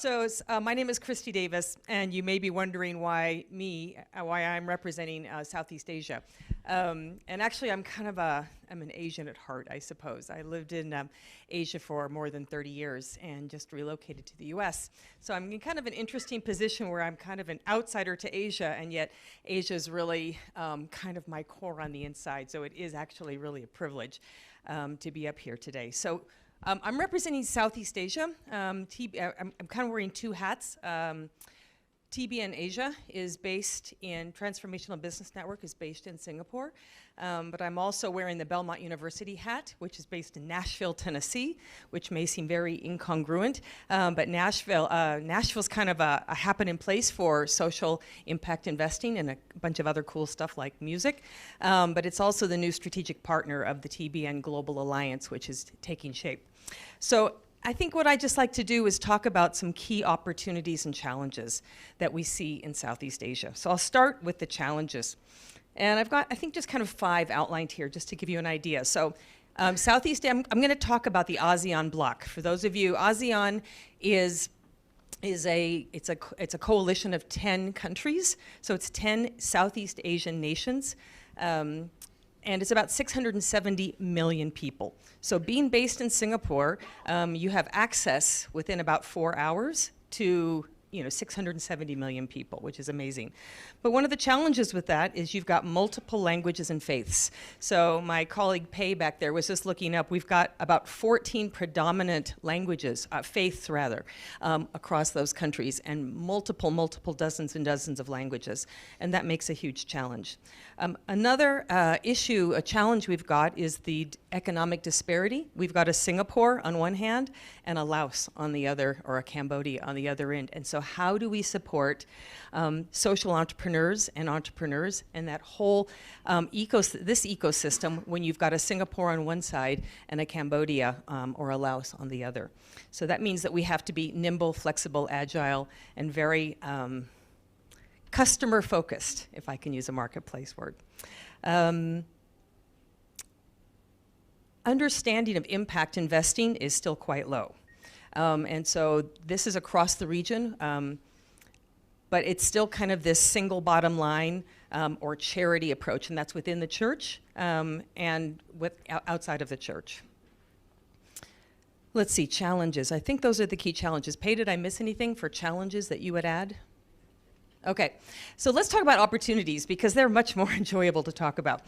My name is Christy Davis, and you may be wondering why I'm representing Southeast Asia. And actually, I'm an Asian at heart, I suppose. I lived in Asia for more than 30 years and just relocated to the US. So I'm in kind of an interesting position where I'm kind of an outsider to Asia, and yet Asia is really kind of my core on the inside. So it is actually really a privilege to be up here today. I'm representing Southeast Asia. I'm kind of wearing two hats. TBN Asia is based in Transformational Business Network is based in Singapore, but I'm also wearing the Belmont University hat, which is based in Nashville, Tennessee, which may seem very incongruent, but Nashville's kind of a happening place for social impact investing and a bunch of other cool stuff like music, but it's also the new strategic partner of the TBN Global Alliance, which is taking shape. So I think what I'd just like to do is talk about some key opportunities and challenges that we see in Southeast Asia. So I'll start with the challenges. And I've got, I think, just kind of 5 outlined here just to give you an idea. So Southeast, I'm going to talk about the ASEAN bloc. For those of you, ASEAN is a coalition of 10 countries. So it's 10 Southeast Asian nations. And it's about 670 million people. So being based in Singapore, you have access within about 4 hours to 670 million people, which is amazing. But one of the challenges with that is you've got multiple languages and faiths. So my colleague Pei back there was just looking up, we've got about 14 predominant languages, faiths rather, across those countries, and multiple dozens and dozens of languages. And that makes a huge challenge. Another a challenge we've got is the economic disparity. We've got a Singapore on one hand and a Laos on the other, or a Cambodia on the other end. And so how do we support social entrepreneurs and that whole this ecosystem when you've got a Singapore on one side and a Cambodia or a Laos on the other? So that means that we have to be nimble, flexible, agile, and very customer focused, if I can use a marketplace word. Understanding of impact investing is still quite low. And so this is across the region, but it's still kind of this single bottom line or charity approach, and that's within the church and outside of the church. Let's see, challenges. I think those are the key challenges. Pei, did I miss anything for challenges that you would add? Okay, so let's talk about opportunities because they're much more enjoyable to talk about.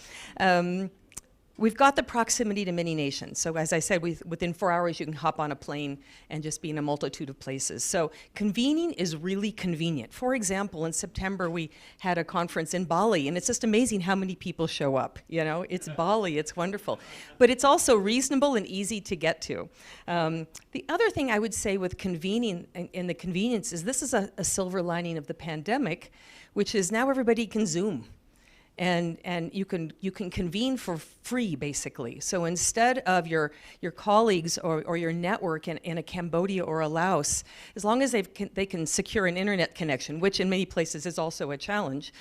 We've got the proximity to many nations. So as I said, within 4 hours you can hop on a plane and just be in a multitude of places. So convening is really convenient. For example, in September we had a conference in Bali, and it's just amazing how many people show up. It's Bali, it's wonderful. But it's also reasonable and easy to get to. The other thing I would say with convening and the convenience is this is a silver lining of the pandemic, which is now everybody can Zoom. And you can convene for free, basically. So instead of your colleagues or your network in a Cambodia or a Laos, as long as they can secure an internet connection, which in many places is also a challenge,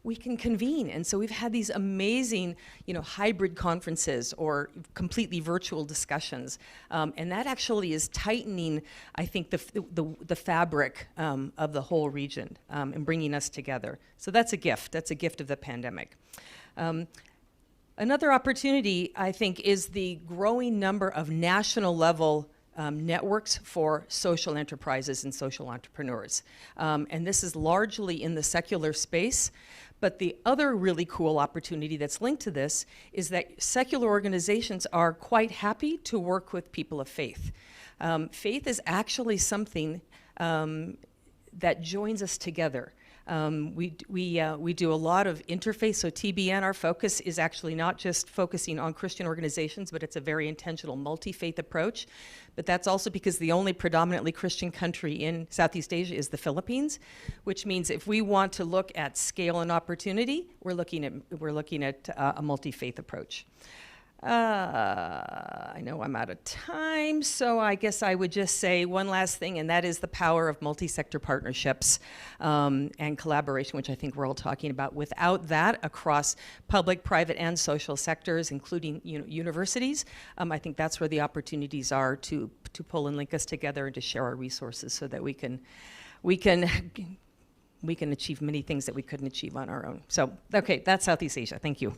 we can convene. And so we've had these amazing, hybrid conferences or completely virtual discussions, and that actually is tightening, I think, the fabric of the whole region and bringing us together. So that's a gift. That's a gift of the pandemic. Another opportunity, I think, is the growing number of national level networks for social enterprises and social entrepreneurs. And this is largely in the secular space. But the other really cool opportunity that's linked to this is that secular organizations are quite happy to work with people of faith. Faith is actually something that joins us together. We do a lot of interface, so TBN, our focus is actually not just focusing on Christian organizations, but it's a very intentional multi-faith approach. But that's also because the only predominantly Christian country in Southeast Asia is the Philippines, which means if we want to look at scale and opportunity, we're looking at a multi-faith approach. I know I'm out of time, so I guess I would just say one last thing, and that is the power of multi-sector partnerships and collaboration, which I think we're all talking about. Without that, across public, private, and social sectors, including universities, I think that's where the opportunities are to pull and link us together and to share our resources so that we can achieve many things that we couldn't achieve on our own. So, okay, that's Southeast Asia. Thank you.